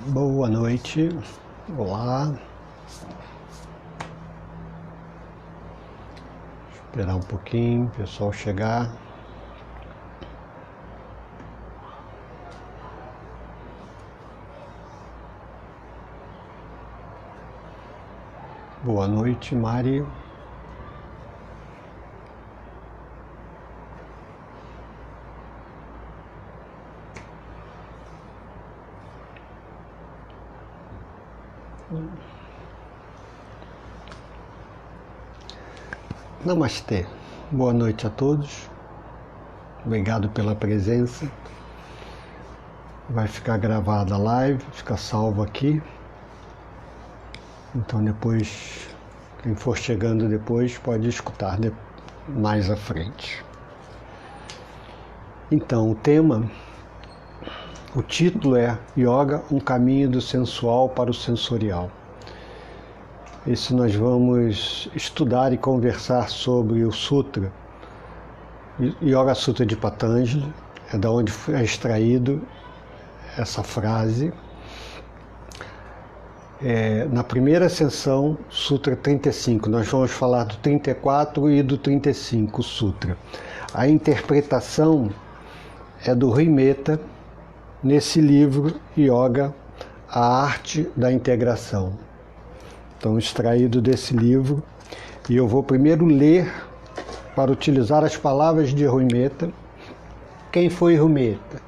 Boa noite, olá. Esperar um pouquinho, o pessoal chegar. Boa noite, Mari. Namastê. Boa noite a todos. Obrigado pela presença. Vai ficar gravada a live, fica salvo aqui. Então depois, quem for chegando depois pode escutar mais à frente. Então o título é Yoga, um caminho do sensual para o sensorial. Esse nós vamos estudar e conversar sobre o Sutra, Yoga Sutra de Patanjali, é da onde é extraído essa frase. Na primeira sessão, Sutra 35, nós vamos falar do 34 e do 35 Sutra. A interpretação é do Rui Mehta, nesse livro Yoga, a Arte da Integração. Então, extraído desse livro, e eu vou primeiro ler para utilizar as palavras de Rui Mehta. Quem foi Rui Mehta?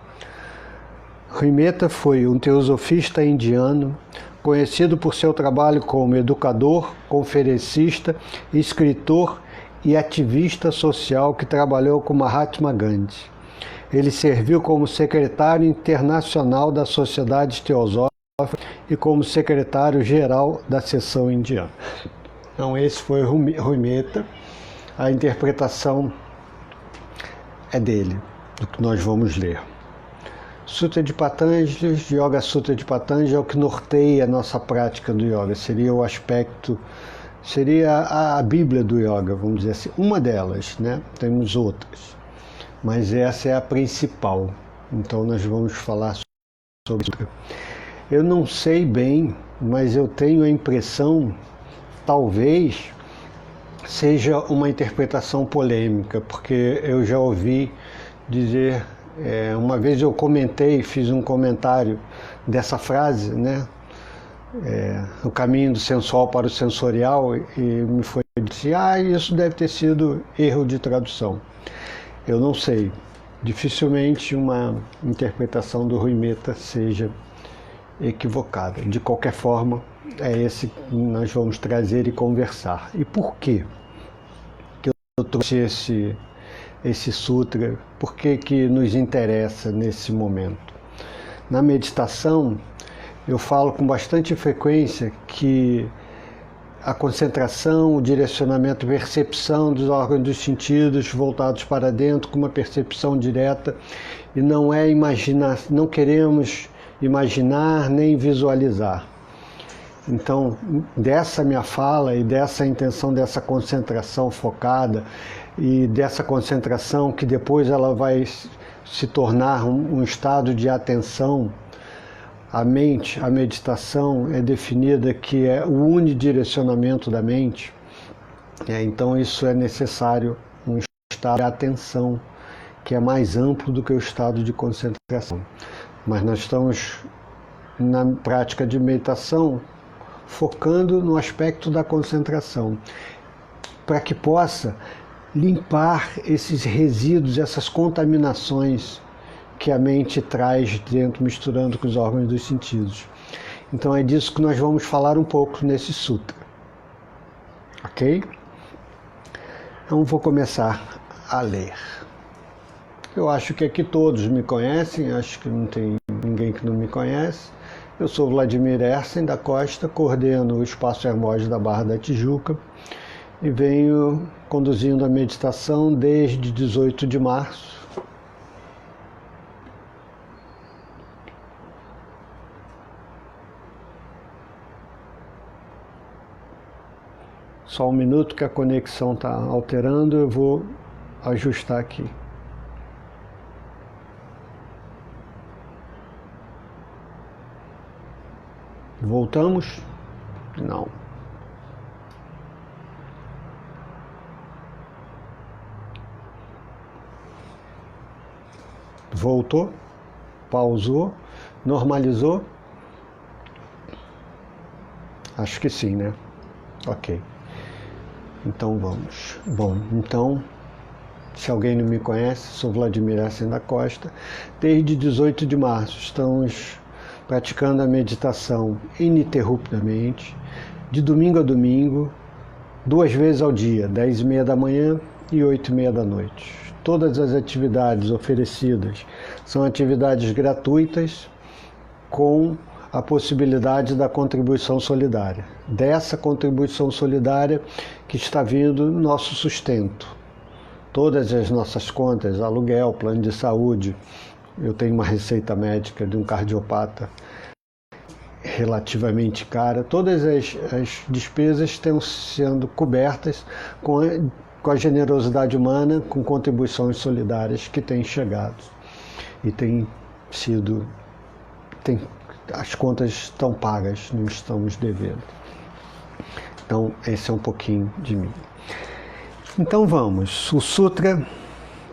Rui Mehta foi um teosofista indiano, conhecido por seu trabalho como educador, conferencista, escritor e ativista social que trabalhou com Mahatma Gandhi. Ele serviu como secretário internacional da Sociedade Teosófica e como secretário-geral da seção indiana. Então esse foi Rui Mehta, a interpretação é dele, do que nós vamos ler. Sutra de Patanjali, Yoga Sutra de Patanjali é o que norteia a nossa prática do yoga, seria o aspecto, seria a Bíblia do yoga, vamos dizer assim, uma delas, né? Temos outras, mas essa é a principal, então nós vamos falar sobre isso. Eu não sei bem, mas eu tenho a impressão, talvez seja uma interpretação polêmica, porque eu já ouvi dizer, uma vez eu fiz um comentário dessa frase, né? O caminho do sensual para o sensorial, e me foi dito, isso deve ter sido erro de tradução. Eu não sei, dificilmente uma interpretação do Rui Mehta seja equivocada. De qualquer forma, é esse que nós vamos trazer e conversar. E por quê que eu trouxe esse sutra? Por que nos interessa nesse momento? Na meditação, eu falo com bastante frequência que a concentração, o direcionamento, percepção dos órgãos dos sentidos voltados para dentro com uma percepção direta, e não é imaginar, não queremos imaginar nem visualizar. Então, dessa minha fala e dessa intenção, dessa concentração focada e dessa concentração que depois ela vai se tornar um estado de atenção, a mente, a meditação é definida que é o unidirecionamento da mente. Então isso é necessário um estado de atenção que é mais amplo do que o estado de concentração. Mas nós estamos na prática de meditação focando no aspecto da concentração, para que possa limpar esses resíduos, essas contaminações que a mente traz dentro, misturando com os órgãos dos sentidos. Então é disso que nós vamos falar um pouco nesse sutra. Ok? Então vou começar a ler. Eu acho que aqui todos me conhecem, acho que não tem ninguém que não me conhece. Eu sou Vladimir Ersen da Costa, coordeno o Espaço Hermógenes da Barra da Tijuca e venho conduzindo a meditação desde 18 de março. Só um minuto que a conexão está alterando, eu vou ajustar aqui. Voltamos? Não. Voltou, pausou, normalizou? Acho que sim, né? Ok. Então vamos. Bom, então, se alguém não me conhece, sou Vladimir Essen da Costa. Desde 18 de março estamos praticando a meditação ininterruptamente, de domingo a domingo, 2 vezes ao dia, 10h30 da manhã e 8h30 da noite. Todas as atividades oferecidas são atividades gratuitas com a possibilidade da contribuição solidária. Dessa contribuição solidária que está vindo nosso sustento. Todas as nossas contas, aluguel, plano de saúde, eu tenho uma receita médica de um cardiopata relativamente cara, todas as despesas estão sendo cobertas com a generosidade humana, com contribuições solidárias que têm chegado e as contas estão pagas, não estamos devendo. Então esse é um pouquinho de mim. Então vamos, o Sutra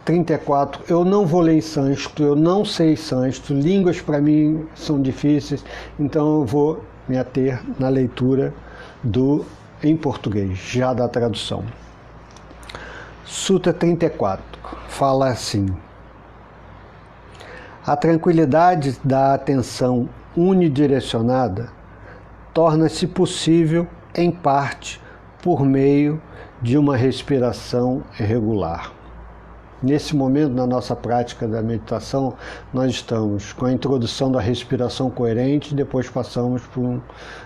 34, eu não vou ler em sânscrito, eu não sei sânscrito, línguas para mim são difíceis, então eu vou me ater na leitura em português, já da tradução. Sutra 34 fala assim: a tranquilidade da atenção unidirecionada torna-se possível, em parte, por meio de uma respiração regular. Nesse momento, na nossa prática da meditação, nós estamos com a introdução da respiração coerente, depois passamos por um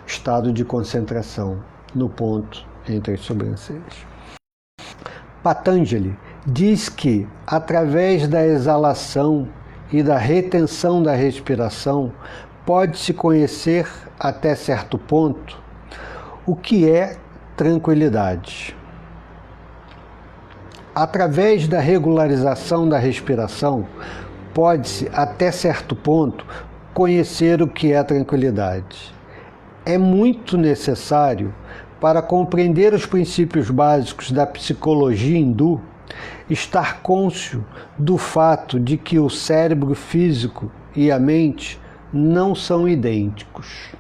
estado de concentração no ponto entre as sobrancelhas. Patanjali diz que, através da exalação e da retenção da respiração, pode-se conhecer, até certo ponto, o que é tranquilidade. Através da regularização da respiração, pode-se, até certo ponto, conhecer o que é tranquilidade. É muito necessário, para compreender os princípios básicos da psicologia hindu, estar cônscio do fato de que o cérebro físico e a mente não são idênticos.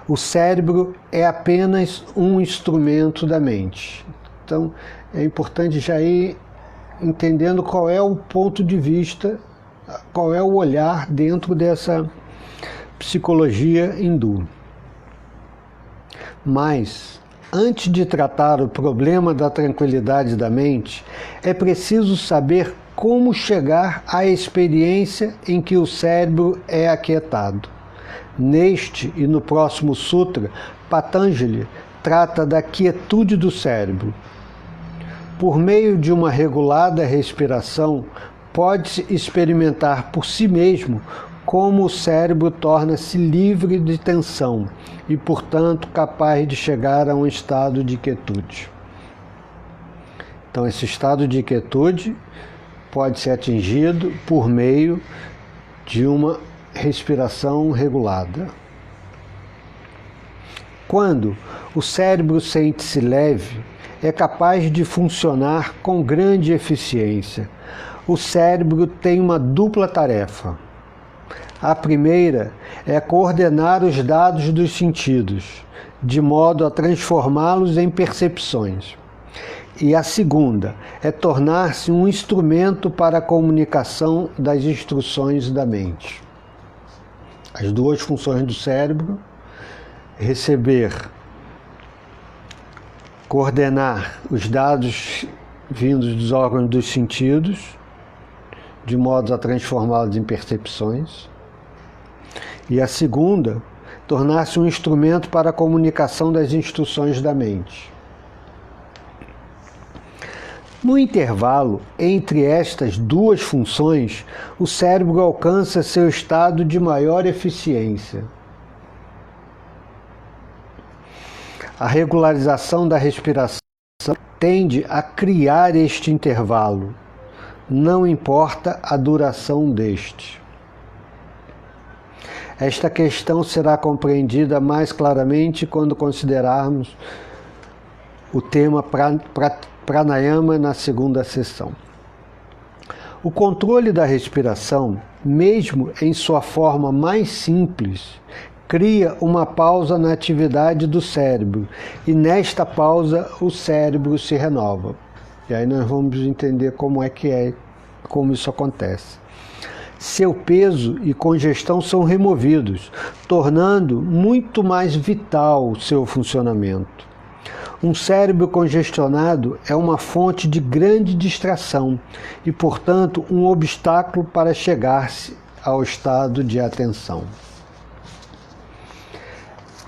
O cérebro é apenas um instrumento da mente. Então, é importante já ir entendendo qual é o ponto de vista, qual é o olhar dentro dessa psicologia hindu. Mas, antes de tratar o problema da tranquilidade da mente, é preciso saber como chegar à experiência em que o cérebro é aquietado. Neste e no próximo sutra, Patanjali trata da quietude do cérebro. Por meio de uma regulada respiração, pode-se experimentar por si mesmo como o cérebro torna-se livre de tensão e, portanto, capaz de chegar a um estado de quietude. Então, esse estado de quietude pode ser atingido por meio de uma respiração regulada. Quando o cérebro sente-se leve, é capaz de funcionar com grande eficiência. O cérebro tem uma dupla tarefa. A primeira é coordenar os dados dos sentidos, de modo a transformá-los em percepções. E a segunda é tornar-se um instrumento para a comunicação das instruções da mente. As duas funções do cérebro: coordenar os dados vindos dos órgãos dos sentidos, de modo a transformá-los em percepções. E a segunda, tornar-se um instrumento para a comunicação das instruções da mente. No intervalo entre estas duas funções, o cérebro alcança seu estado de maior eficiência. A regularização da respiração tende a criar este intervalo, não importa a duração deste. Esta questão será compreendida mais claramente quando considerarmos o tema pranayama na segunda sessão. O controle da respiração, mesmo em sua forma mais simples, cria uma pausa na atividade do cérebro e nesta pausa o cérebro se renova. E aí nós vamos entender como isso acontece. Seu peso e congestão são removidos, tornando muito mais vital o seu funcionamento. Um cérebro congestionado é uma fonte de grande distração e, portanto, um obstáculo para chegar-se ao estado de atenção.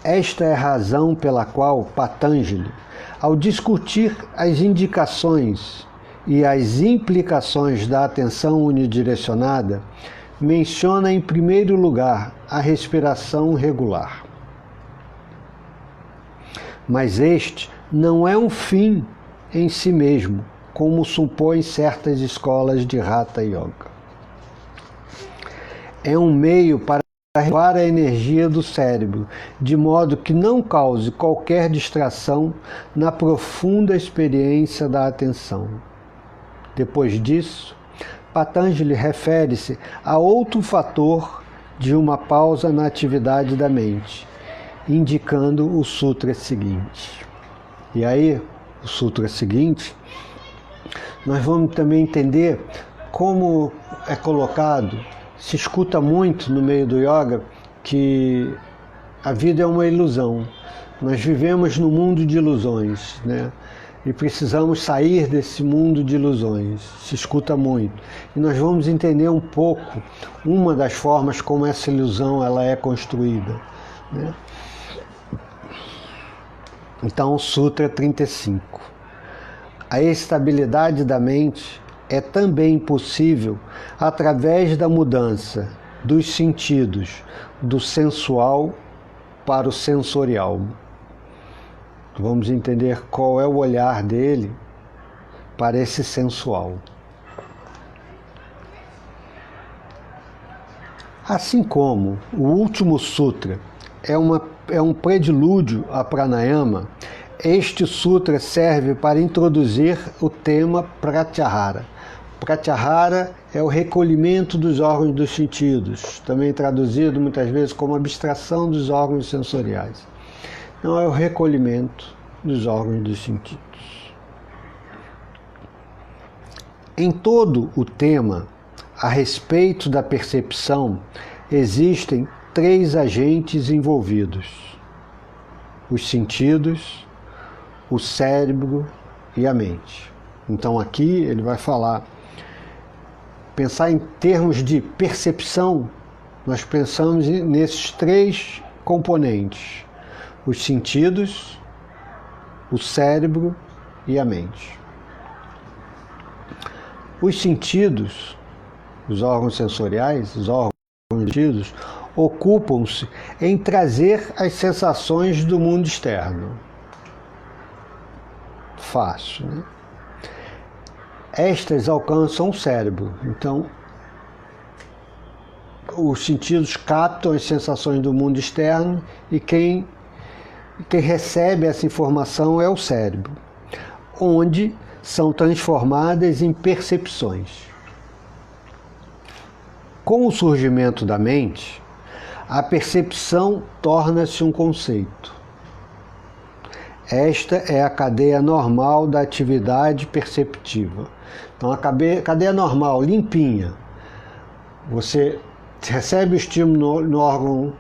Esta é a razão pela qual Patanjali, ao discutir as indicações e as implicações da atenção unidirecionada, menciona em primeiro lugar a respiração regular. Mas este não é um fim em si mesmo, como supõem certas escolas de Hatha Yoga. É um meio para renovar a energia do cérebro, de modo que não cause qualquer distração na profunda experiência da atenção. Depois disso, Patanjali refere-se a outro fator de uma pausa na atividade da mente, indicando o sutra seguinte. E aí, o sutra seguinte, nós vamos também entender como é colocado. Se escuta muito no meio do yoga que a vida é uma ilusão. Nós vivemos num mundo de ilusões, né? E precisamos sair desse mundo de ilusões. Se escuta muito. E nós vamos entender um pouco uma das formas como essa ilusão ela é construída, né? Então, Sutra 35. A estabilidade da mente é também possível através da mudança dos sentidos, do sensual para o sensorial. Vamos entender qual é o olhar dele para esse sensual. Assim como o último sutra é um predilúdio a pranayama, este sutra serve para introduzir o tema pratyahara. Pratyahara é o recolhimento dos órgãos dos sentidos, também traduzido muitas vezes como abstração dos órgãos sensoriais. Não é o recolhimento dos órgãos dos sentidos. Em todo o tema, a respeito da percepção, existem 3 agentes envolvidos: os sentidos, o cérebro e a mente. Então aqui ele vai pensar em termos de percepção, nós pensamos nesses 3 componentes: os sentidos, o cérebro e a mente. Os sentidos, os órgãos sensoriais, os órgãos sentidos, ocupam-se em trazer as sensações do mundo externo. Fácil, né? Estas alcançam o cérebro. Então, os sentidos captam as sensações do mundo externo e quem recebe essa informação é o cérebro, onde são transformadas em percepções. Com o surgimento da mente, a percepção torna-se um conceito. Esta é a cadeia normal da atividade perceptiva. Então, a cadeia normal, limpinha. Você recebe o estímulo no órgão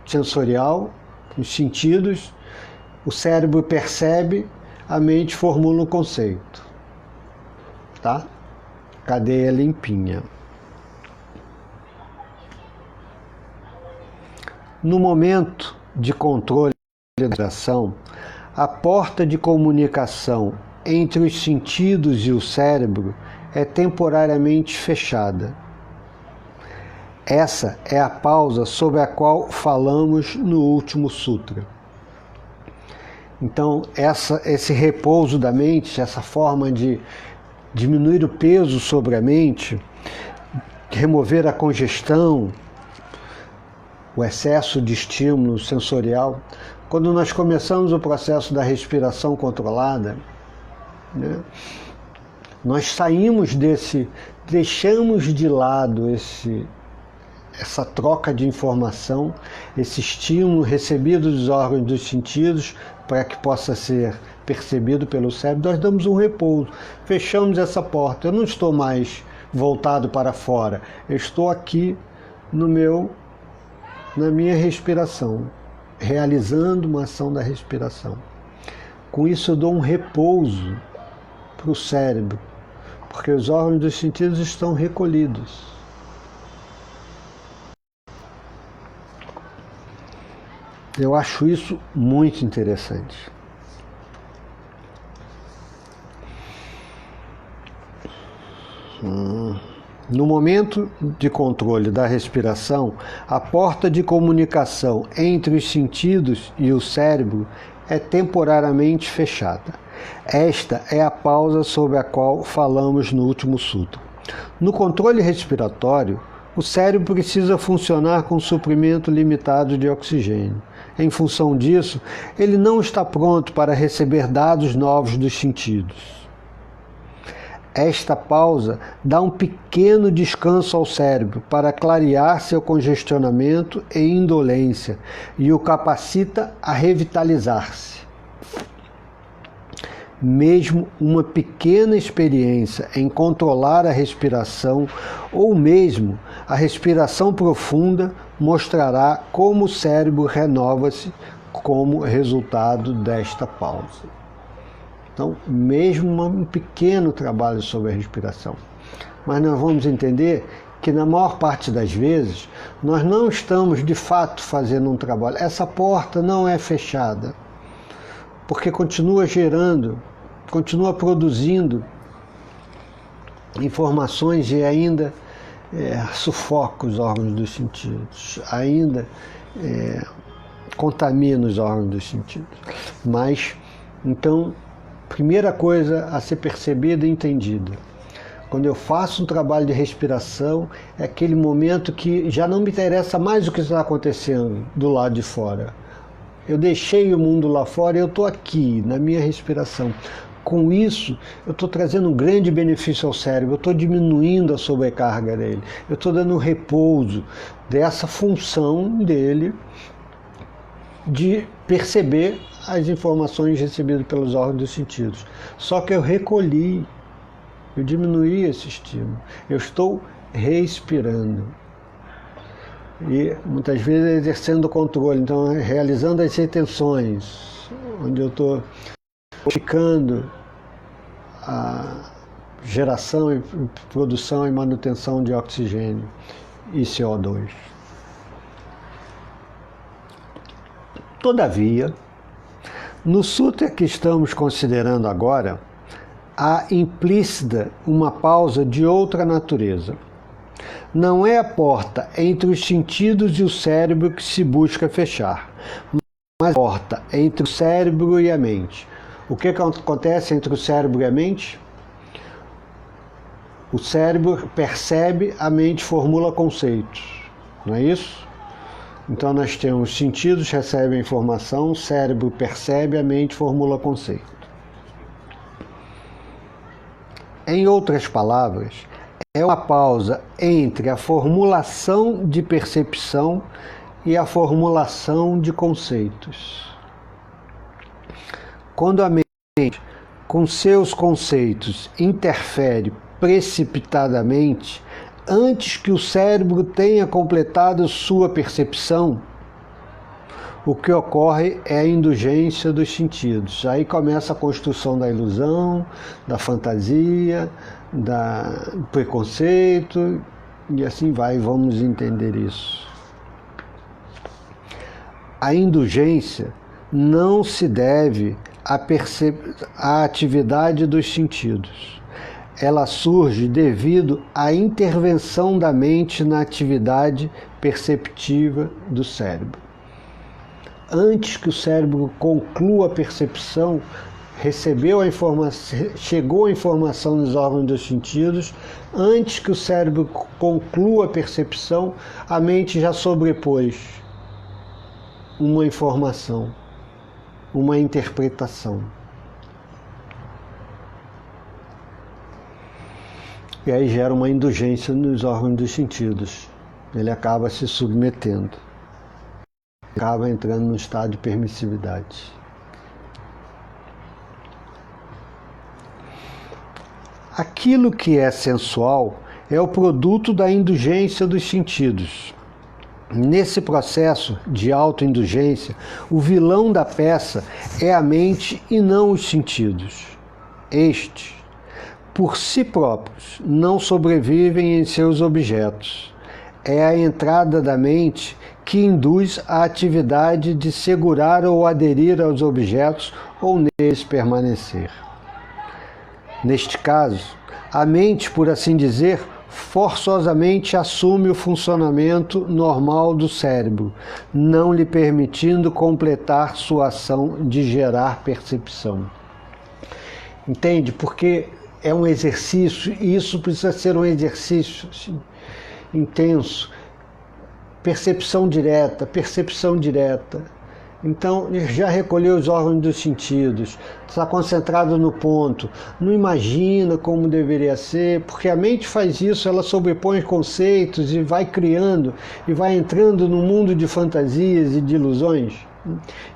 sensorial, nos sentidos, o cérebro percebe, a mente formula um conceito. Tá? Cadeia limpinha. No momento de controle da ação, a porta de comunicação entre os sentidos e o cérebro é temporariamente fechada. Essa é a pausa sobre a qual falamos no último sutra. Então, esse repouso da mente, essa forma de diminuir o peso sobre a mente, remover a congestão, o excesso de estímulo sensorial. Quando nós começamos o processo da respiração controlada, né, nós saímos deixamos de lado essa troca de informação, esse estímulo recebido dos órgãos dos sentidos para que possa ser percebido pelo cérebro. Nós damos um repouso, fechamos essa porta. Eu não estou mais voltado para fora, eu estou aqui na minha respiração, realizando uma ação da respiração. Com isso eu dou um repouso para o cérebro, porque os órgãos dos sentidos estão recolhidos. Eu acho isso muito interessante. No momento de controle da respiração, a porta de comunicação entre os sentidos e o cérebro é temporariamente fechada. Esta é a pausa sobre a qual falamos no último sutra. No controle respiratório, o cérebro precisa funcionar com suprimento limitado de oxigênio. Em função disso, ele não está pronto para receber dados novos dos sentidos. Esta pausa dá um pequeno descanso ao cérebro para clarear seu congestionamento e indolência e o capacita a revitalizar-se. Mesmo uma pequena experiência em controlar a respiração ou mesmo a respiração profunda mostrará como o cérebro renova-se como resultado desta pausa. Então, mesmo um pequeno trabalho sobre a respiração. Mas nós vamos entender que na maior parte das vezes nós não estamos de fato fazendo um trabalho. Essa porta não é fechada, porque continua gerando, continua produzindo informações e ainda sufoca os órgãos dos sentidos, ainda contamina os órgãos dos sentidos. Mas, então, primeira coisa a ser percebida e entendida. Quando eu faço um trabalho de respiração, é aquele momento que já não me interessa mais o que está acontecendo do lado de fora. Eu deixei o mundo lá fora e eu estou aqui, na minha respiração. Com isso, eu estou trazendo um grande benefício ao cérebro, eu estou diminuindo a sobrecarga dele, eu estou dando um repouso dessa função dele de perceber as informações recebidas pelos órgãos dos sentidos. Só que eu recolhi, eu diminuí esse estímulo, eu estou respirando. E muitas vezes exercendo o controle, então realizando as retenções, onde eu estou modificando a geração, produção e manutenção de oxigênio e CO2. Todavia, no sutra que estamos considerando agora, há implícita uma pausa de outra natureza. Não é a porta entre os sentidos e o cérebro que se busca fechar, mas a porta entre o cérebro e a mente. O que acontece entre o cérebro e a mente? O cérebro percebe, a mente formula conceitos, não é isso? Então nós temos sentidos, recebem informação, o cérebro percebe, a mente formula conceito. Em outras palavras, é uma pausa entre a formulação de percepção e a formulação de conceitos. Quando a mente, com seus conceitos, interfere precipitadamente, antes que o cérebro tenha completado sua percepção, o que ocorre é a indulgência dos sentidos. Aí começa a construção da ilusão, da fantasia, do preconceito, e assim vai, vamos entender isso. A indulgência não se deve à atividade dos sentidos. Ela surge devido à intervenção da mente na atividade perceptiva do cérebro. Antes que o cérebro conclua a percepção, chegou a informação nos órgãos dos sentidos, antes que o cérebro conclua a percepção, a mente já sobrepôs uma informação, uma interpretação. E aí gera uma indulgência nos órgãos dos sentidos. Ele acaba se submetendo, acaba entrando num estado de permissividade. Aquilo que é sensual é o produto da indulgência dos sentidos. Nesse processo de autoindulgência, o vilão da peça é a mente e não os sentidos. Estes, por si próprios, não sobrevivem em seus objetos. É a entrada da mente que induz a atividade de segurar ou aderir aos objetos ou neles permanecer. Neste caso, a mente, por assim dizer, forçosamente assume o funcionamento normal do cérebro, não lhe permitindo completar sua ação de gerar percepção. Entende? Porque é um exercício, e isso precisa ser um exercício assim, intenso. Percepção direta, percepção direta. Então, já recolheu os órgãos dos sentidos, está concentrado no ponto, não imagina como deveria ser, porque a mente faz isso, ela sobrepõe conceitos e vai criando, e vai entrando no mundo de fantasias e de ilusões.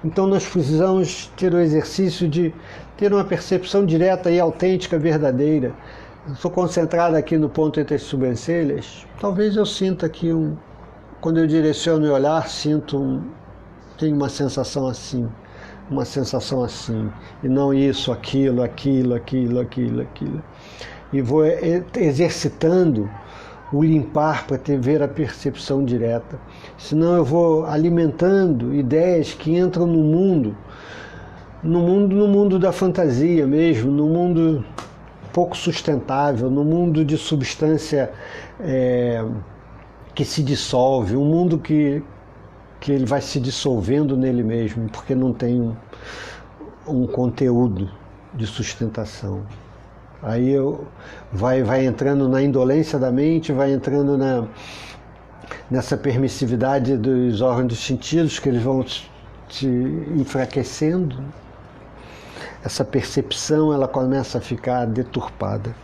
Então nós precisamos ter o exercício de ter uma percepção direta e autêntica, verdadeira. Estou concentrado aqui no ponto entre as sobrancelhas, talvez eu sinta aqui quando eu direciono o olhar, tenho uma sensação assim, e não isso, aquilo. E vou exercitando o limpar para ver a percepção direta. Senão eu vou alimentando ideias que entram no mundo da fantasia mesmo, no mundo pouco sustentável, no mundo de substância que se dissolve, um mundo que ele vai se dissolvendo nele mesmo, porque não tem um conteúdo de sustentação. Aí vai entrando na indolência da mente, vai entrando nessa permissividade dos órgãos dos sentidos, que eles vão se enfraquecendo. Essa percepção, ela começa a ficar deturpada.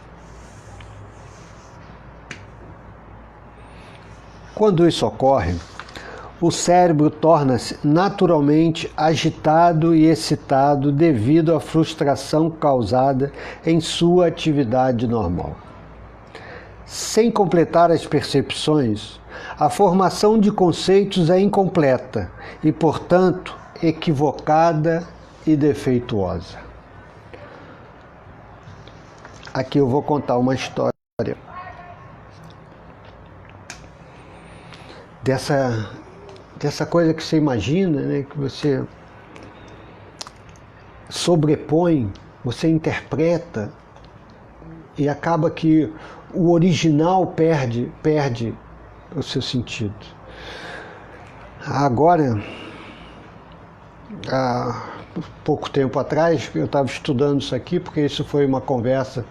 Quando isso ocorre, o cérebro torna-se naturalmente agitado e excitado devido à frustração causada em sua atividade normal. Sem completar as percepções, a formação de conceitos é incompleta e, portanto, equivocada e defeituosa. Aqui eu vou contar uma história dessa coisa que você imagina, né, que você sobrepõe, você interpreta e acaba que o original perde o seu sentido. Agora, há pouco tempo atrás, eu estava estudando isso aqui, porque isso foi uma conversa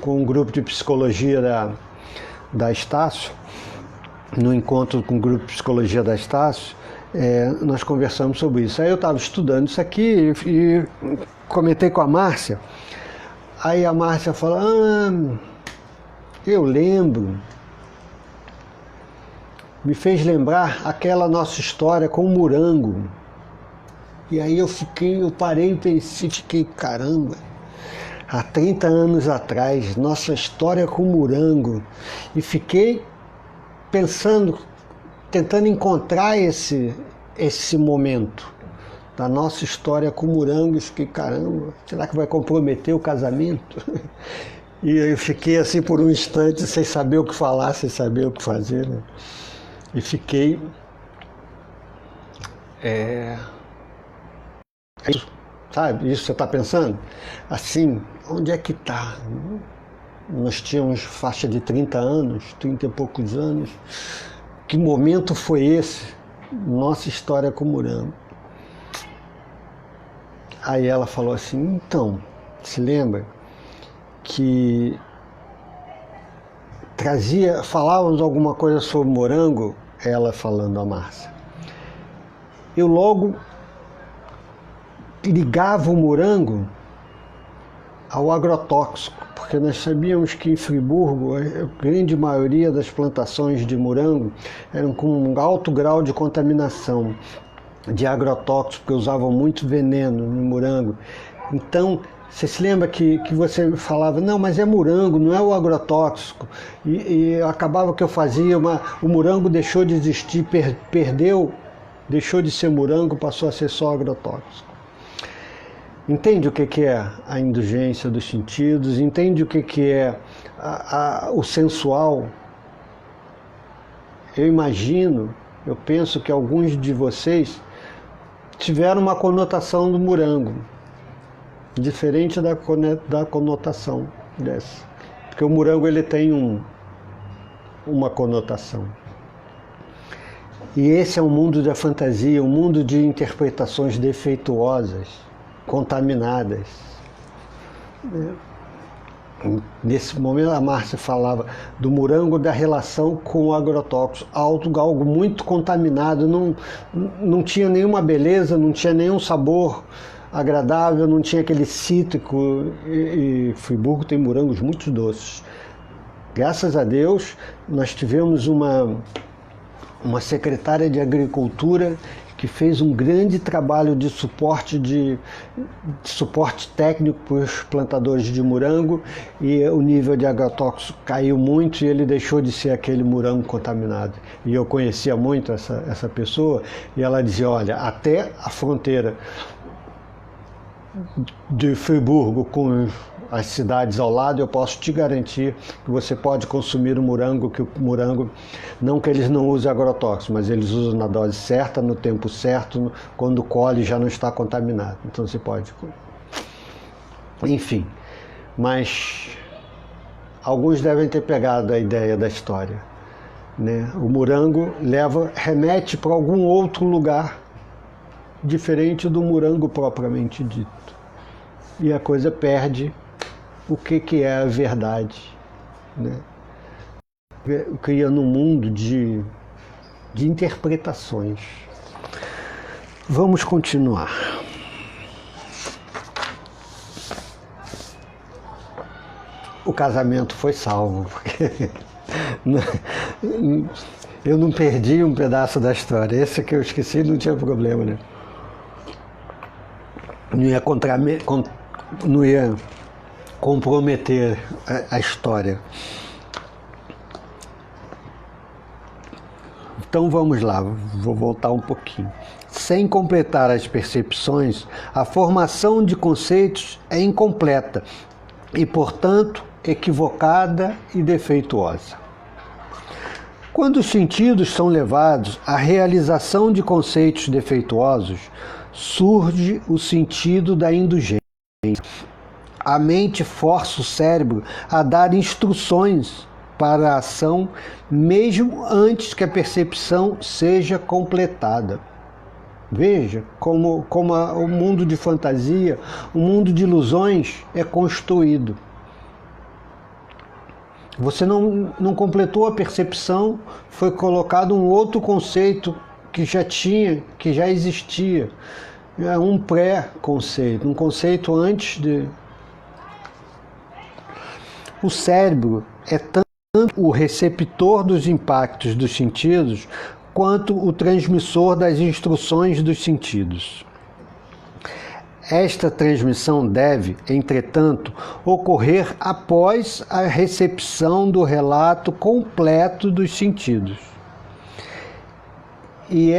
com um grupo de psicologia da Estácio. No encontro com o grupo de psicologia da Estácio, nós conversamos sobre isso. Aí eu estava estudando isso aqui e comentei com a Márcia. Aí a Márcia falou, eu lembro, me fez lembrar aquela nossa história com o Morango. E aí eu parei e pensei, fiquei, caramba, há 30 anos atrás, nossa história com o Morango. E fiquei pensando, tentando encontrar esse momento da nossa história com o Morango. E fiquei, caramba, será que vai comprometer o casamento? E eu fiquei assim por um instante, sem saber o que falar, sem saber o que fazer, né? E fiquei... Isso, sabe? Isso você está pensando? Assim, onde é que está? Nós tínhamos faixa de 30 anos, 30 e poucos anos. Que momento foi esse? Nossa história com o Morango. Aí ela falou assim, então, se lembra que falávamos alguma coisa sobre Morango? Ela falando a Márcia. eu logo ligava o morango ao agrotóxico, porque nós sabíamos que em Friburgo a grande maioria das plantações de morango eram com um alto grau de contaminação de agrotóxicos, porque usavam muito veneno no morango. Então, você se lembra que você falava, não, mas é morango, não é o agrotóxico. E acabava que eu fazia, o morango deixou de existir, deixou de ser morango, passou a ser só agrotóxico. Entende o que é a indulgência dos sentidos? Entende o que é o sensual? Eu imagino, eu penso que alguns de vocês tiveram uma conotação do morango, diferente da conotação dessa. Porque o morango ele tem uma conotação. E esse é um mundo da fantasia, um mundo de interpretações defeituosas, contaminadas. Nesse momento a Márcia falava do morango, da relação com o agrotóxico, algo muito contaminado, não tinha nenhuma beleza, não tinha nenhum sabor agradável, não tinha aquele cítrico, e Friburgo tem morangos muito doces. Graças a Deus nós tivemos uma secretária de Agricultura que fez um grande trabalho de suporte técnico para os plantadores de morango, e o nível de agrotóxico caiu muito e ele deixou de ser aquele morango contaminado. E eu conhecia muito essa pessoa, e ela dizia, olha, até a fronteira de Friburgo com as cidades ao lado, eu posso te garantir que você pode consumir o morango, que o morango, não que eles não usem agrotóxicos, mas eles usam na dose certa, no tempo certo, quando colhe já não está contaminado. Então você pode. Enfim, mas alguns devem ter pegado a ideia da história, né? O morango remete para algum outro lugar, diferente do morango propriamente dito. E a coisa perde o que é a verdade, né? Cria num mundo de interpretações. Vamos continuar. O casamento foi salvo, porque eu não perdi um pedaço da história. Esse que eu esqueci não tinha problema, né? Não ia comprometer a história. Então vamos lá, vou voltar um pouquinho. Sem completar as percepções, a formação de conceitos é incompleta e, portanto, equivocada e defeituosa. Quando os sentidos são levados à realização de conceitos defeituosos, surge o sentido da indulgência. A mente força o cérebro a dar instruções para a ação, mesmo antes que a percepção seja completada. Veja como o mundo de fantasia, o mundo de ilusões é construído. Você não completou a percepção, foi colocado um outro conceito que já existia. É um pré-conceito, um conceito antes de... O cérebro é tanto o receptor dos impactos dos sentidos, quanto o transmissor das instruções dos sentidos. Esta transmissão deve, entretanto, ocorrer após a recepção do relato completo dos sentidos. E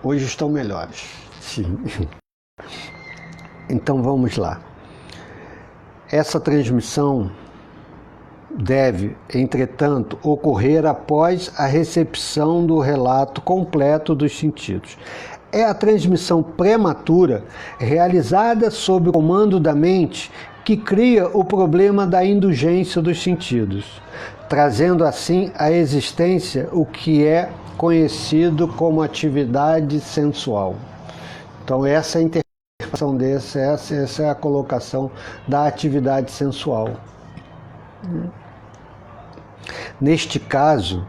hoje estão melhores. Sim. Então vamos lá. Essa transmissão deve, entretanto, ocorrer após a recepção do relato completo dos sentidos. É a transmissão prematura, realizada sob o comando da mente, que cria o problema da indulgência dos sentidos, trazendo assim à existência o que é conhecido como atividade sensual. Então essa é a interpretação essa é a colocação da atividade sensual. Neste caso,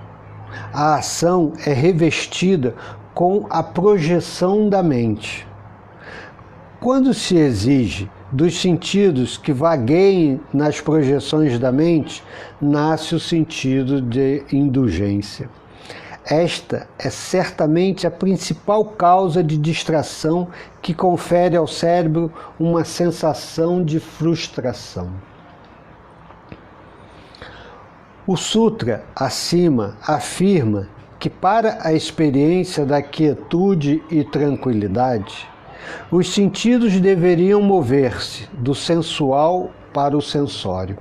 a ação é revestida com a projeção da mente. Quando se exige dos sentidos que vagueiem nas projeções da mente, nasce o sentido de indulgência. Esta é certamente a principal causa de distração que confere ao cérebro uma sensação de frustração. O Sutra acima afirma que para a experiência da quietude e tranquilidade, os sentidos deveriam mover-se do sensual para o sensório.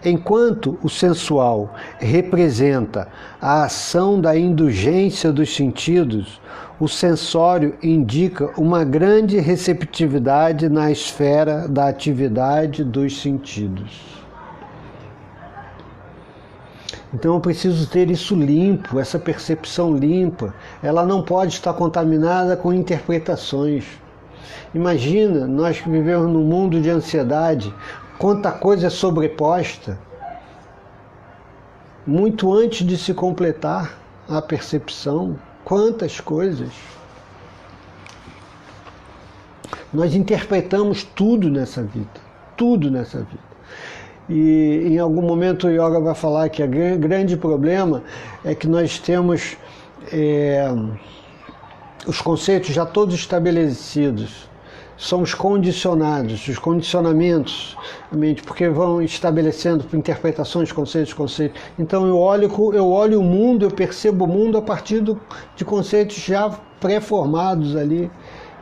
Enquanto o sensual representa a ação da indulgência dos sentidos, o sensório indica uma grande receptividade na esfera da atividade dos sentidos. Então eu preciso ter isso limpo, essa percepção limpa. Ela não pode estar contaminada com interpretações. Imagina, nós que vivemos num mundo de ansiedade, quanta coisa é sobreposta, muito antes de se completar a percepção, quantas coisas. Nós interpretamos tudo nessa vida, tudo nessa vida. E em algum momento o yoga vai falar que o grande problema é que nós temos os conceitos já todos estabelecidos. Somos condicionados, os condicionamentos, porque vão estabelecendo interpretações, conceitos. Então eu olho o mundo, eu percebo o mundo a partir de conceitos já pré-formados ali,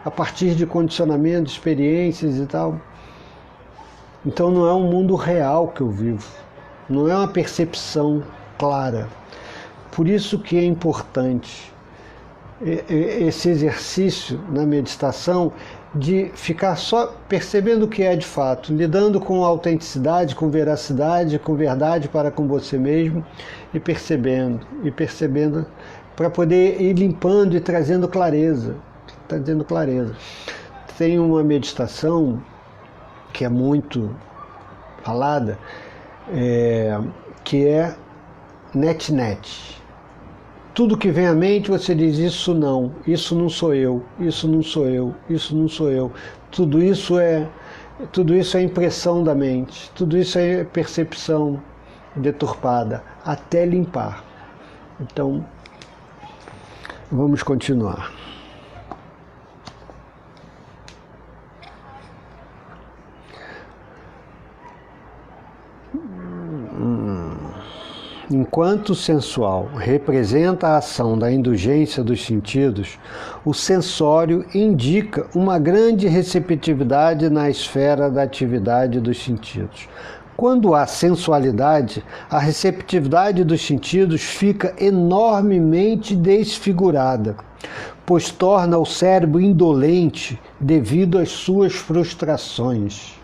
a partir de condicionamentos, experiências e tal. Então não é um mundo real que eu vivo, não é uma percepção clara. Por isso que é importante esse exercício na meditação de ficar só percebendo o que é de fato, lidando com autenticidade, com veracidade, com verdade para com você mesmo e percebendo, para poder ir limpando e trazendo clareza. Tem uma meditação que é muito falada, que é net. Tudo que vem à mente você diz isso não sou eu, isso não sou eu, isso não sou eu. Tudo isso é impressão da mente, tudo isso é percepção deturpada, até limpar. Então, vamos continuar. Enquanto o sensual representa a ação da indulgência dos sentidos, o sensório indica uma grande receptividade na esfera da atividade dos sentidos. Quando há sensualidade, a receptividade dos sentidos fica enormemente desfigurada, pois torna o cérebro indolente devido às suas frustrações.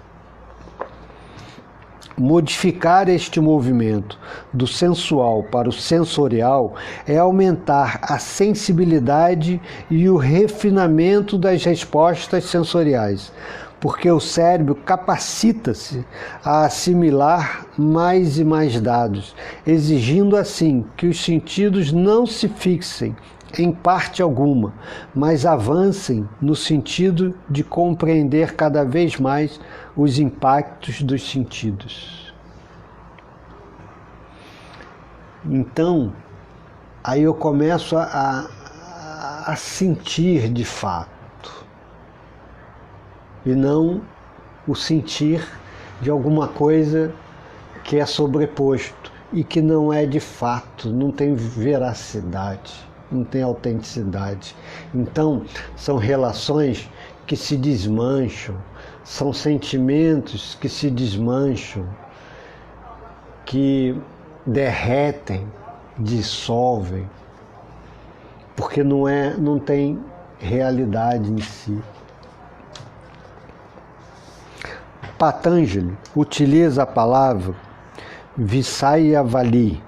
Modificar este movimento do sensual para o sensorial é aumentar a sensibilidade e o refinamento das respostas sensoriais, porque o cérebro capacita-se a assimilar mais e mais dados, exigindo assim que os sentidos não se fixem em parte alguma, mas avancem no sentido de compreender cada vez mais os impactos dos sentidos. Então, aí eu começo a sentir de fato, e não o sentir de alguma coisa que é sobreposto e que não é de fato, não tem veracidade, não tem autenticidade. Então, são relações que se desmancham, são sentimentos que se desmancham, que derretem, dissolvem, porque não tem realidade em si. Patanjali utiliza a palavra Visayavali,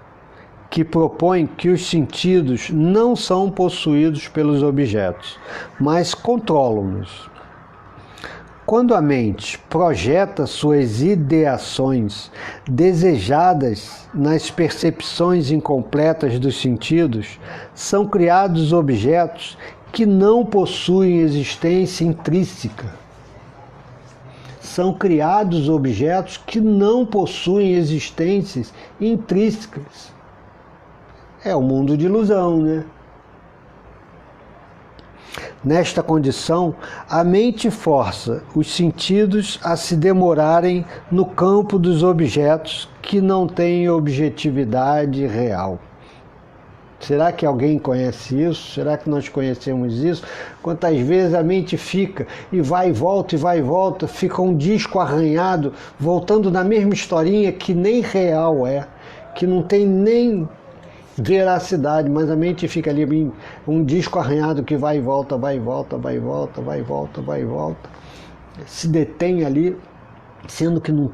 que propõe que os sentidos não são possuídos pelos objetos, mas controlam-nos. Quando a mente projeta suas ideações desejadas nas percepções incompletas dos sentidos, são criados objetos que não possuem existência intrínseca. São criados objetos que não possuem existências intrínsecas. É o mundo de ilusão, né? Nesta condição, a mente força os sentidos a se demorarem no campo dos objetos que não têm objetividade real. Será que alguém conhece isso? Será que nós conhecemos isso? Quantas vezes a mente fica e vai e volta, fica um disco arranhado, voltando na mesma historinha que nem real é, que não tem nem veracidade, mas a mente fica ali, um disco arranhado que vai e volta, se detém ali, sendo que não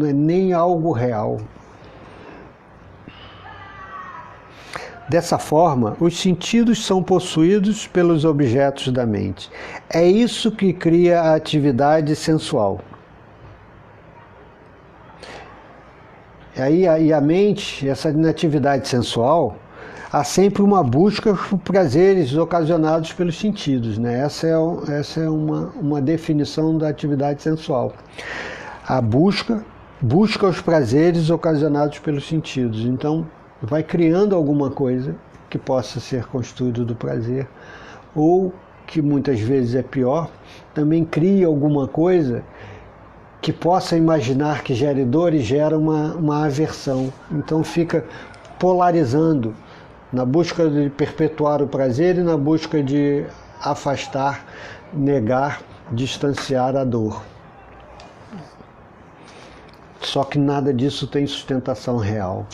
é nem algo real. Dessa forma, os sentidos são possuídos pelos objetos da mente. É isso que cria a atividade sensual. Aí a mente, essa atividade sensual, há sempre uma busca por prazeres ocasionados pelos sentidos, né? Essa é uma definição da atividade sensual. A busca os prazeres ocasionados pelos sentidos. Então, vai criando alguma coisa que possa ser constituído do prazer, ou, que muitas vezes é pior, também cria alguma coisa que possa imaginar que gere dor e gera uma aversão. Então fica polarizando na busca de perpetuar o prazer e na busca de afastar, negar, distanciar a dor. Só que nada disso tem sustentação real.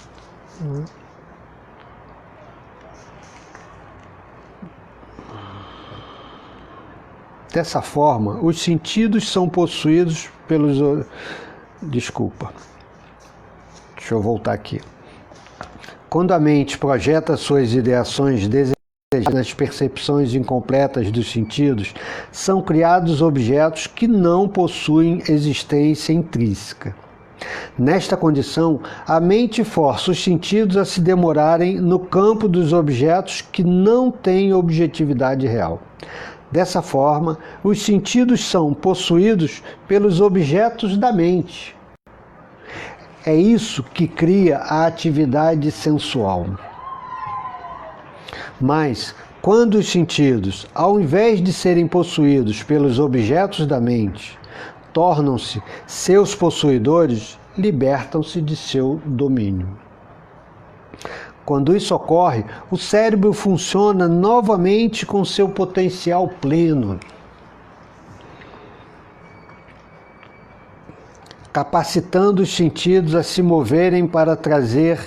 Dessa forma, os sentidos são possuídos pelos... Desculpa. Deixa eu voltar aqui. Quando a mente projeta suas ideações desejadas nas percepções incompletas dos sentidos, são criados objetos que não possuem existência intrínseca. Nesta condição, a mente força os sentidos a se demorarem no campo dos objetos que não têm objetividade real. Dessa forma, os sentidos são possuídos pelos objetos da mente. É isso que cria a atividade sensual. Mas, quando os sentidos, ao invés de serem possuídos pelos objetos da mente, tornam-se seus possuidores, libertam-se de seu domínio. Quando isso ocorre, o cérebro funciona novamente com seu potencial pleno, capacitando os sentidos a se moverem para trazer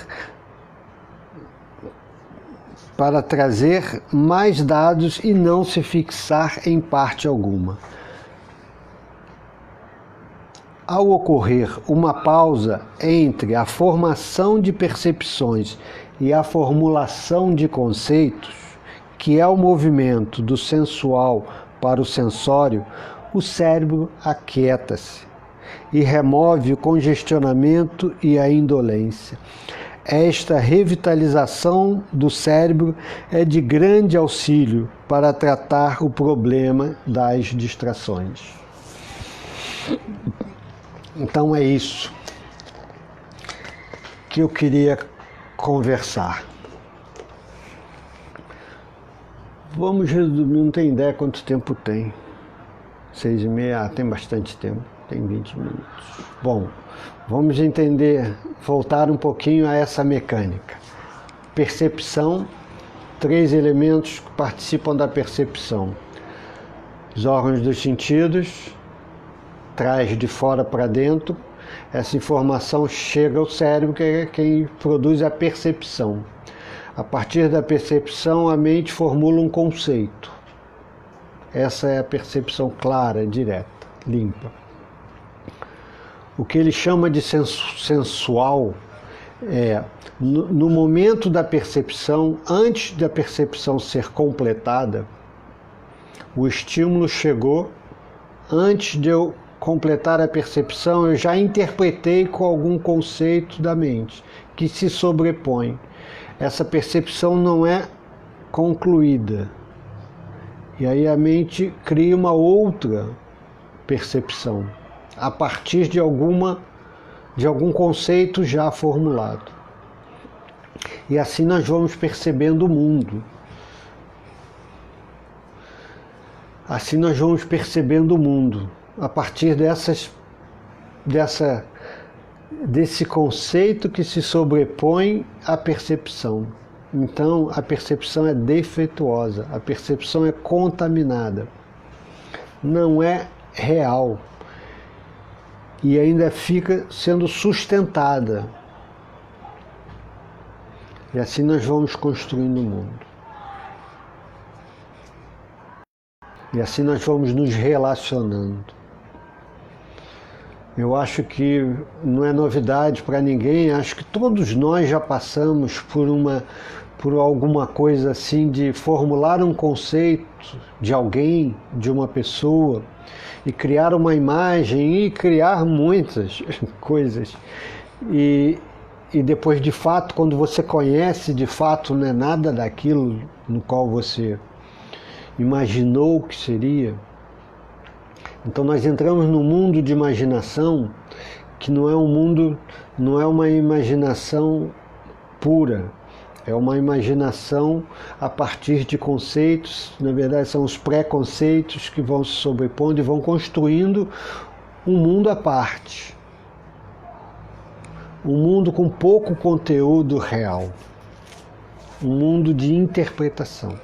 mais dados e não se fixar em parte alguma. Ao ocorrer uma pausa entre a formação de percepções e a formulação de conceitos, que é o movimento do sensual para o sensório, o cérebro aquieta-se e remove o congestionamento e a indolência. Esta revitalização do cérebro é de grande auxílio para tratar o problema das distrações. Então é isso que eu queria conversar. Vamos resumir, não tem ideia quanto tempo tem. 6h30, tem bastante tempo, tem 20 minutos. Bom, vamos entender, voltar um pouquinho a essa mecânica. Percepção, 3 elementos que participam da percepção. Os órgãos dos sentidos, traz de fora para dentro, essa informação chega ao cérebro, que é quem produz a percepção. A partir da percepção, a mente formula um conceito. Essa é a percepção clara, direta, limpa. O que ele chama de sensual é, no momento da percepção, antes da percepção ser completada, O estímulo chegou, antes de eu completar a percepção, eu já interpretei com algum conceito da mente que se sobrepõe. Essa percepção não é concluída. E aí a mente cria uma outra percepção, a partir de algum conceito já formulado. E assim nós vamos percebendo o mundo. Assim nós vamos percebendo o mundo, a partir desse conceito que se sobrepõe à percepção. Então, a percepção é defeituosa, a percepção é contaminada, não é real e ainda fica sendo sustentada. E assim nós vamos construindo o mundo. E assim nós vamos nos relacionando. Eu acho que não é novidade para ninguém, acho que todos nós já passamos por alguma coisa assim de formular um conceito de alguém, de uma pessoa, e criar uma imagem e criar muitas coisas. E depois, de fato, quando você conhece, de fato, não é nada daquilo no qual você imaginou que seria. Então nós entramos num mundo de imaginação que não é um mundo, não é uma imaginação pura, é uma imaginação a partir de conceitos, na verdade são os preconceitos que vão se sobrepondo e vão construindo um mundo à parte. Um mundo com pouco conteúdo real. Um mundo de interpretação.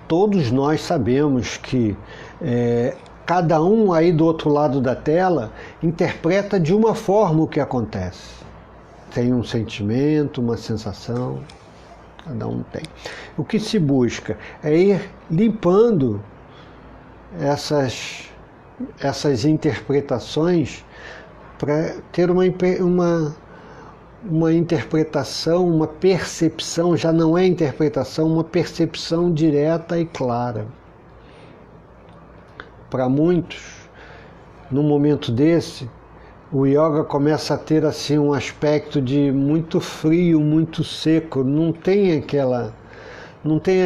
Todos nós sabemos que cada um aí do outro lado da tela interpreta de uma forma o que acontece. Tem um sentimento, uma sensação, cada um tem. O que se busca é ir limpando essas interpretações para ter uma interpretação, uma percepção, já não é interpretação, uma percepção direta e clara. Para muitos, num momento desse, o yoga começa a ter assim um aspecto de muito frio, muito seco, não tem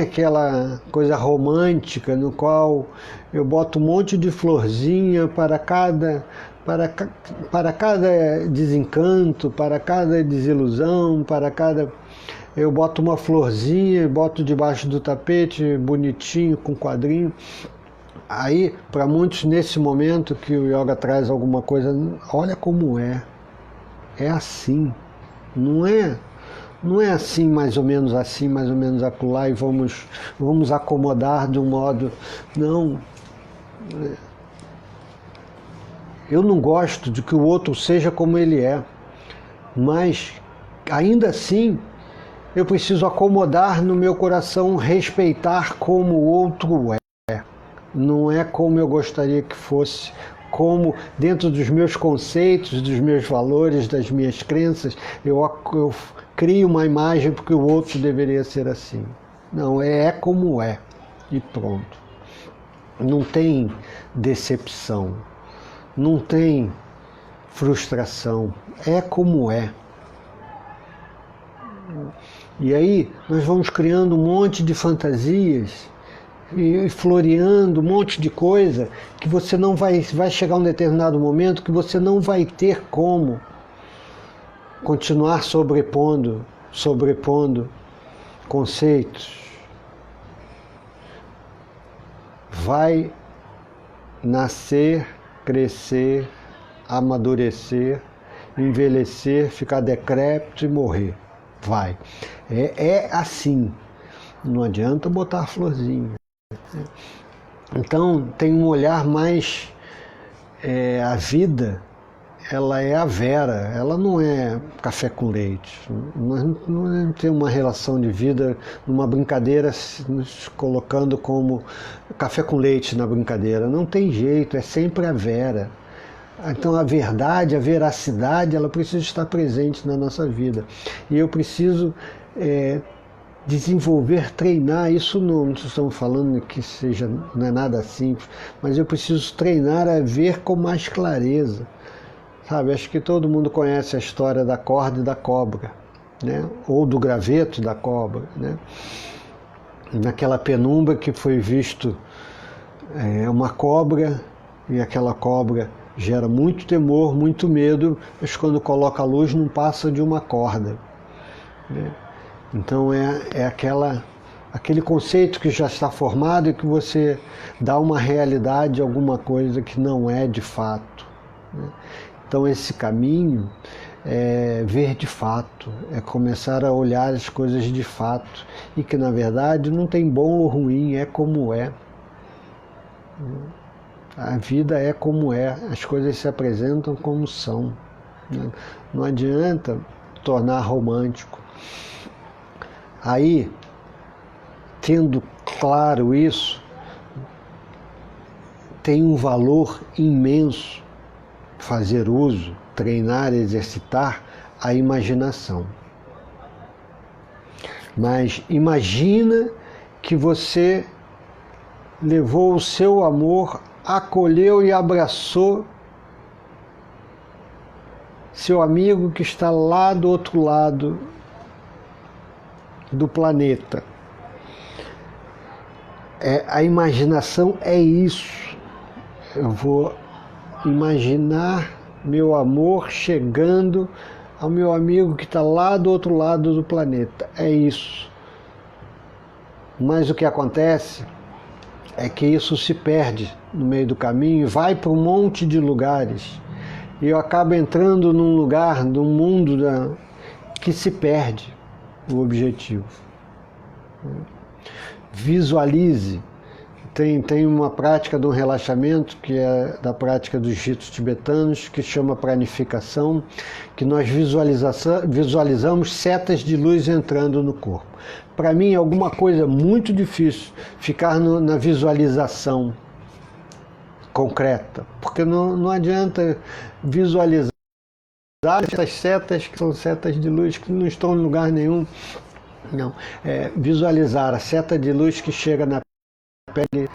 aquela coisa romântica no qual eu boto um monte de florzinha para cada desencanto, para cada desilusão, eu boto uma florzinha, boto debaixo do tapete, bonitinho, com quadrinho. Aí, para muitos, nesse momento que o yoga traz alguma coisa, olha como é assim, não é assim, mais ou menos acolá, e vamos acomodar de um modo, não. Eu não gosto de que o outro seja como ele é, mas ainda assim eu preciso acomodar no meu coração, respeitar como o outro é. Não é como eu gostaria que fosse, como dentro dos meus conceitos, dos meus valores, das minhas crenças, eu crio uma imagem porque o outro deveria ser assim. Não, é como é e pronto. Não tem decepção. Não tem frustração, é como é. E aí nós vamos criando um monte de fantasias e floreando um monte de coisa que você não vai chegar a um determinado momento que você não vai ter como continuar sobrepondo conceitos. Vai nascer, crescer, amadurecer, envelhecer, ficar decrépito e morrer. Vai. É assim. Não adianta botar florzinha. Então tem um olhar mais... a vida, ela é a vera, ela não é café com leite. Não tem uma relação de vida, numa brincadeira, nos colocando como café com leite na brincadeira. Não tem jeito, é sempre a vera. Então a verdade, a veracidade, ela precisa estar presente na nossa vida. E eu preciso desenvolver, treinar. Isso não estamos falando que seja, não é nada simples, mas eu preciso treinar a ver com mais clareza. Sabe, acho que todo mundo conhece a história da corda e da cobra, né? Ou do graveto da cobra, né? Naquela penumbra que foi visto uma cobra, e aquela cobra gera muito temor, muito medo, mas quando coloca a luz não passa de uma corda, né? Então aquele conceito que já está formado e que você dá uma realidade a alguma coisa que não é de fato, né? Então esse caminho é ver de fato, é começar a olhar as coisas de fato, e que na verdade não tem bom ou ruim, é como é. A vida é como é, as coisas se apresentam como são, né? Não adianta tornar romântico. Aí, tendo claro isso, tem um valor imenso fazer uso, treinar, exercitar a imaginação. Mas imagina que você levou o seu amor, acolheu e abraçou seu amigo que está lá do outro lado do planeta. A imaginação é isso. Eu vou imaginar meu amor chegando ao meu amigo que está lá do outro lado do planeta. É isso. Mas o que acontece é que isso se perde no meio do caminho e vai para um monte de lugares. E eu acabo entrando num lugar, num mundo que se perde o objetivo. Visualize. Tem uma prática de um relaxamento, que é da prática dos ritos tibetanos, que chama pranificação, que nós visualizamos setas de luz entrando no corpo. Para mim é alguma coisa muito difícil ficar na visualização concreta, porque não adianta visualizar essas setas, que são setas de luz que não estão em lugar nenhum. Não, visualizar a seta de luz que chega na pele,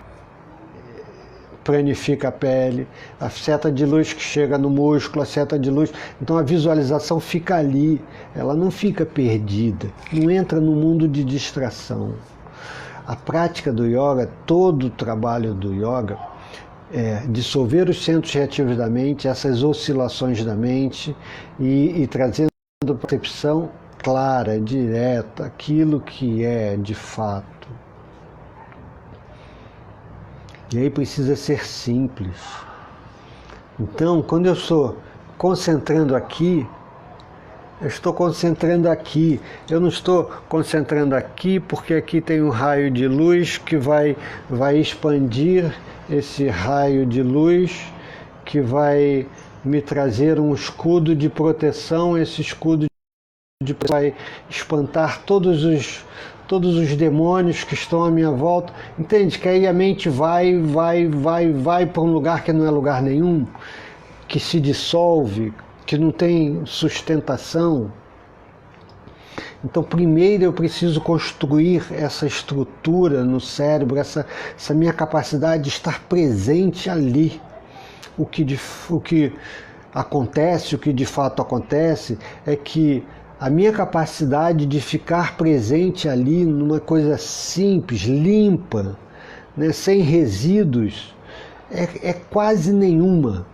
planifica a pele, a seta de luz que chega no músculo, a seta de luz. Então a visualização fica ali, ela não fica perdida, não entra no mundo de distração. A prática do yoga, todo o trabalho do yoga, é dissolver os centros reativos da mente, essas oscilações da mente, e trazendo percepção clara, direta, aquilo que é de fato. E aí precisa ser simples. Então, quando eu estou concentrando aqui, eu estou concentrando aqui. Eu não estou concentrando aqui porque aqui tem um raio de luz que vai expandir esse raio de luz, que vai me trazer um escudo de proteção. Esse escudo vai espantar todos os demônios que estão à minha volta. Entende? Que aí a mente vai para um lugar que não é lugar nenhum, que se dissolve, que não tem sustentação. Então, primeiro eu preciso construir essa estrutura no cérebro, essa minha capacidade de estar presente ali. O que acontece, o que de fato acontece, é que a minha capacidade de ficar presente ali numa coisa simples, limpa, né, sem resíduos, é quase nenhuma.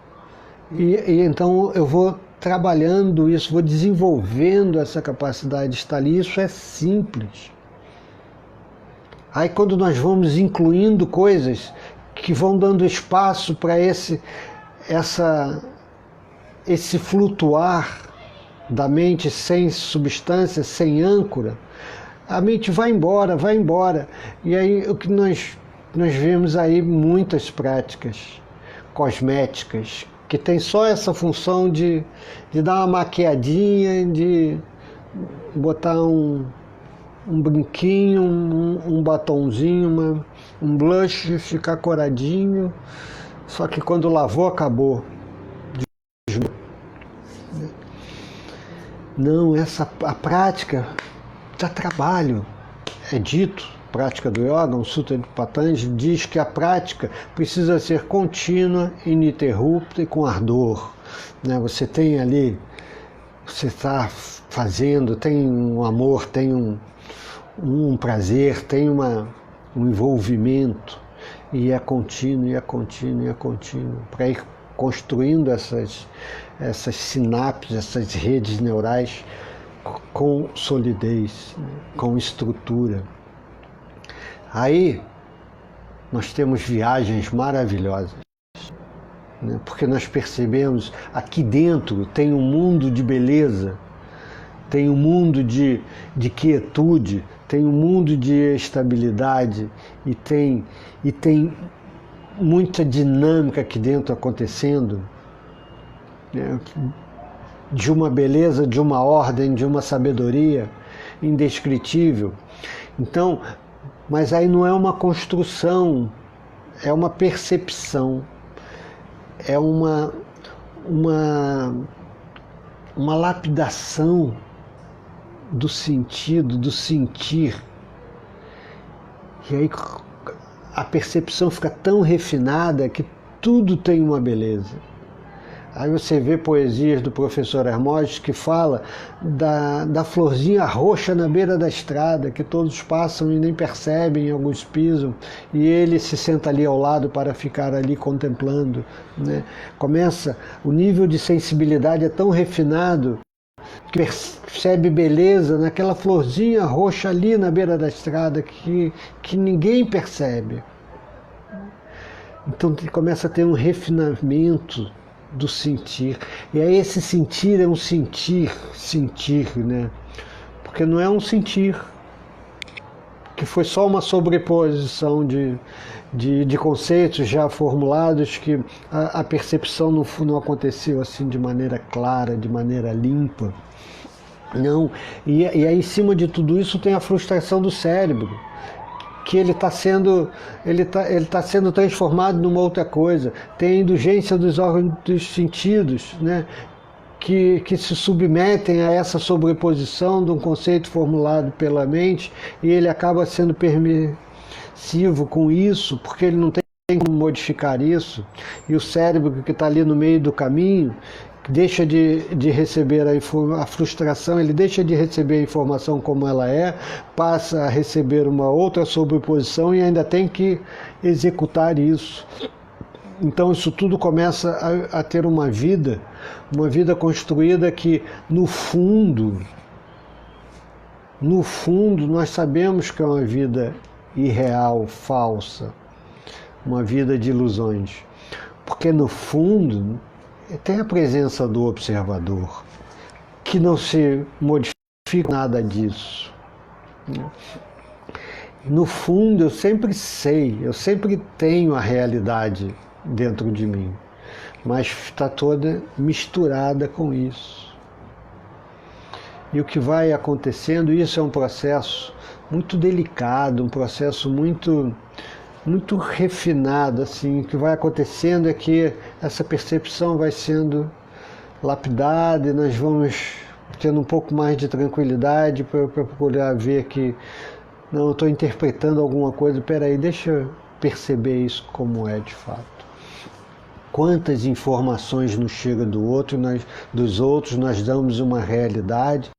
E então eu vou trabalhando isso, vou desenvolvendo essa capacidade de estar ali. Isso é simples. Aí quando nós vamos incluindo coisas que vão dando espaço para esse flutuar da mente sem substância, sem âncora, a mente vai embora. E aí o que nós vemos aí muitas práticas cosméticas que tem só essa função de dar uma maquiadinha, de botar um brinquinho, um batonzinho, um blush, ficar coradinho, só que quando lavou, acabou. Não, a prática dá trabalho. é dito, prática do yoga, um sutra de Patanjali, diz que a prática precisa ser contínua, ininterrupta e com ardor. Né? Você tem ali, você está fazendo, tem um amor, tem um prazer, tem um envolvimento, e é contínuo, e é contínuo, e é contínuo, para ir construindo essas sinapses, essas redes neurais com solidez, com estrutura. Aí nós temos viagens maravilhosas, né? Porque nós percebemos aqui dentro tem um mundo de beleza, tem um mundo de quietude, tem um mundo de estabilidade e tem muita dinâmica aqui dentro acontecendo, né? De uma beleza, de uma ordem, de uma sabedoria indescritível. Então, mas aí não é uma construção, é uma percepção, é uma lapidação do sentido, do sentir. E aí a percepção fica tão refinada que tudo tem uma beleza. Aí você vê poesias do professor Hermógenes que fala da florzinha roxa na beira da estrada, que todos passam e nem percebem, alguns pisam, e ele se senta ali ao lado para ficar ali contemplando, né? O nível de sensibilidade é tão refinado que percebe beleza naquela florzinha roxa ali na beira da estrada que ninguém percebe. Então começa a ter um refinamento do sentir. E aí esse sentir é um sentir, né? Porque não é um sentir que foi só uma sobreposição de conceitos já formulados, que a percepção não aconteceu assim de maneira clara, de maneira limpa. Não. E aí em cima de tudo isso tem a frustração do cérebro, que ele está sendo transformado numa outra coisa. Tem a indulgência dos órgãos dos sentidos, né? Que se submetem a essa sobreposição de um conceito formulado pela mente, e ele acaba sendo permissivo com isso, porque ele não tem como modificar isso, e o cérebro que está ali no meio do caminho deixa de receber a frustração, ele deixa de receber a informação como ela é, passa a receber uma outra sobreposição e ainda tem que executar isso. Então isso tudo começa a ter uma vida construída que, no fundo, nós sabemos que é uma vida irreal, falsa, uma vida de ilusões, porque no fundo tem a presença do observador, que não se modifica nada disso. No fundo, eu sempre sei, eu sempre tenho a realidade dentro de mim, mas está toda misturada com isso. E o que vai acontecendo, isso é um processo muito delicado, um processo muito refinado, assim. O que vai acontecendo é que essa percepção vai sendo lapidada e nós vamos tendo um pouco mais de tranquilidade para procurar ver que não, eu estou interpretando alguma coisa, peraí, deixa eu perceber isso como é de fato. Quantas informações nos chegam dos outros, nós damos uma realidade,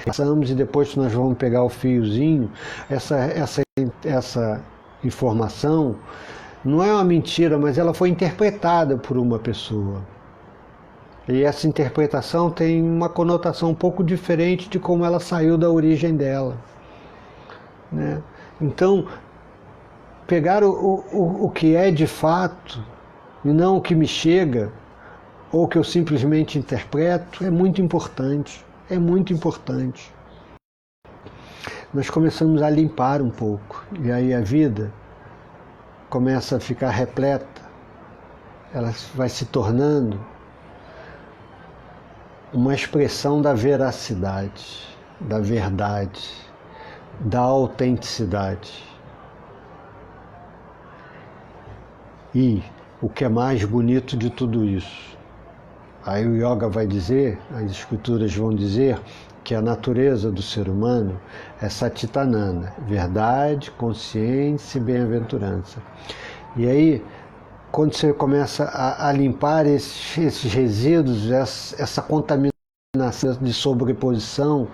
passamos, e depois nós vamos pegar o fiozinho, essa informação não é uma mentira, mas ela foi interpretada por uma pessoa. E essa interpretação tem uma conotação um pouco diferente de como ela saiu da origem dela, né? Então, pegar o que é de fato e não o que me chega ou que eu simplesmente interpreto é muito importante. É muito importante. Nós começamos a limpar um pouco, e aí a vida começa a ficar repleta, ela vai se tornando uma expressão da veracidade, da verdade, da autenticidade. E o que é mais bonito de tudo isso Aí o yoga vai dizer, as escrituras vão dizer que a natureza do ser humano é Satitananda, verdade, consciência e bem-aventurança. E aí, quando você começa a limpar esses resíduos, essa contaminação de sobreposição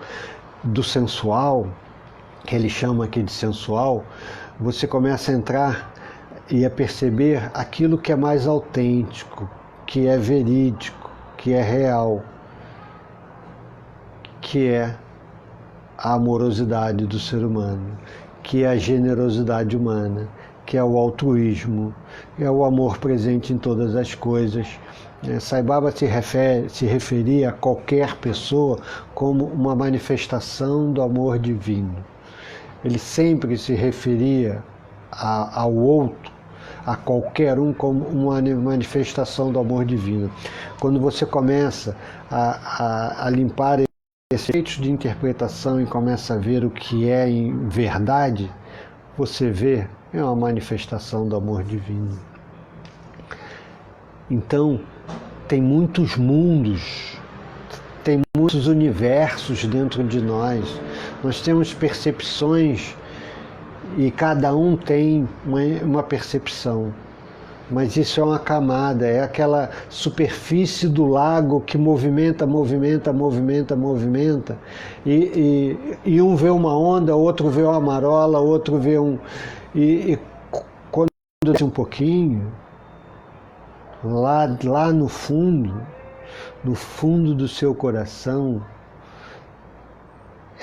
do sensual, que ele chama aqui de sensual, você começa a entrar e a perceber aquilo que é mais autêntico, que é verídico, que é real, que é a amorosidade do ser humano, que é a generosidade humana, que é o altruísmo, é o amor presente em todas as coisas. Sai Baba se referia a qualquer pessoa como uma manifestação do amor divino. Ele sempre se referia ao outro, a qualquer um, como uma manifestação do amor divino. Quando você começa a limpar esses jeitos de interpretação e começa a ver o que é em verdade, você vê, é uma manifestação do amor divino. Então, tem muitos mundos, tem muitos universos dentro de nós. Nós temos percepções e cada um tem uma percepção. Mas isso é uma camada, é aquela superfície do lago que movimenta, e um vê uma onda, outro vê uma marola, outro vê e quando desce um pouquinho, lá no fundo do seu coração,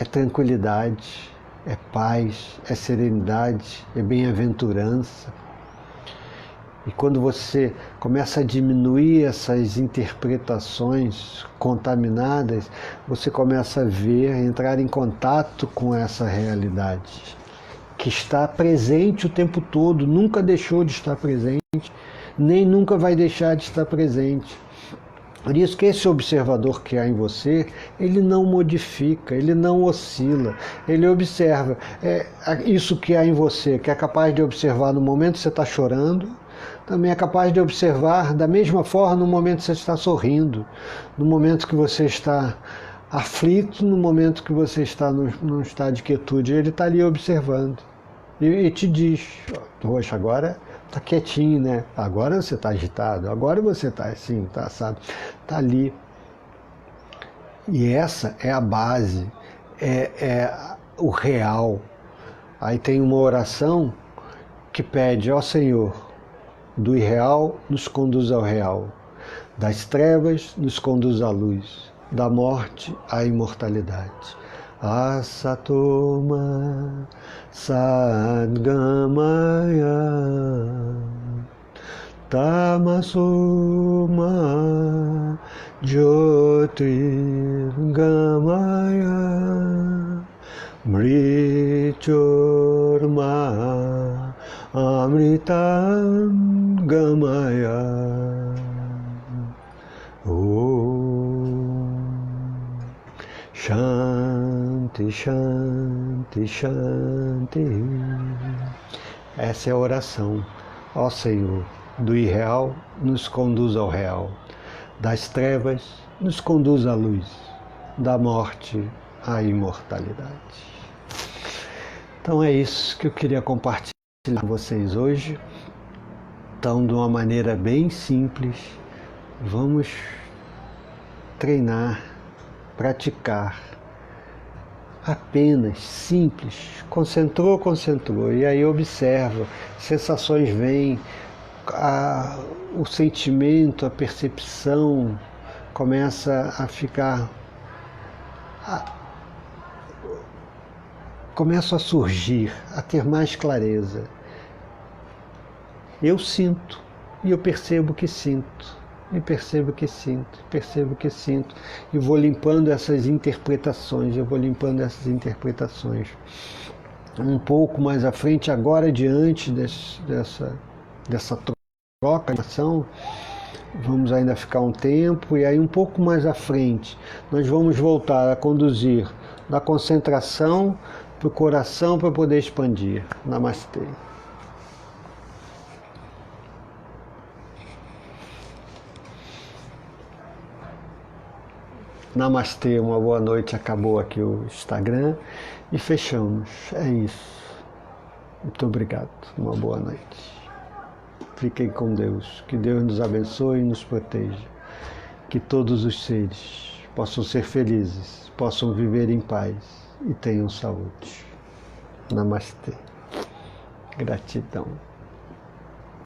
é tranquilidade, é paz, é serenidade, é bem-aventurança. E quando você começa a diminuir essas interpretações contaminadas, você começa a ver, a entrar em contato com essa realidade, que está presente o tempo todo, nunca deixou de estar presente, nem nunca vai deixar de estar presente. Por isso que esse observador que há em você, ele não modifica, ele não oscila, ele observa. Isso que há em você, que é capaz de observar no momento que você está chorando, também é capaz de observar da mesma forma no momento que você está sorrindo, no momento que você está aflito, no momento que você está num estado de quietude. Ele está ali observando e te diz, poxa, agora está quietinho, né? Agora você está agitado, agora você está assim, tá, sabe? Está ali. E essa é a base, é o real. Aí tem uma oração que pede, ó Senhor, do irreal nos conduz ao real, das trevas nos conduz à luz, da morte à imortalidade. Asatoma Sadgamaya Tamasoma Jyotirgamaya Mrityurma Amritam Gamaya. Shanti, Shanti, Shanti. Essa é a oração. Ó Senhor, do irreal nos conduz ao real, das trevas nos conduz à luz, da morte à imortalidade. Então é isso que eu queria compartilhar com vocês hoje. Então, de uma maneira bem simples, vamos treinar, praticar, apenas simples, concentrou, e aí observa, sensações vêm, o sentimento, a percepção começa a ficar, começa a surgir, a ter mais clareza. Eu sinto, e eu percebo que sinto. E percebo que sinto, e vou limpando essas interpretações, Um pouco mais à frente, agora diante dessa troca de ação, vamos ainda ficar um tempo, e aí um pouco mais à frente, nós vamos voltar a conduzir da concentração para o coração para poder expandir. Namastê. Namastê, uma boa noite. Acabou aqui o Instagram e fechamos. É isso. Muito obrigado. Uma boa noite. Fiquem com Deus. Que Deus nos abençoe e nos proteja. Que todos os seres possam ser felizes, possam viver em paz e tenham saúde. Namastê. Gratidão.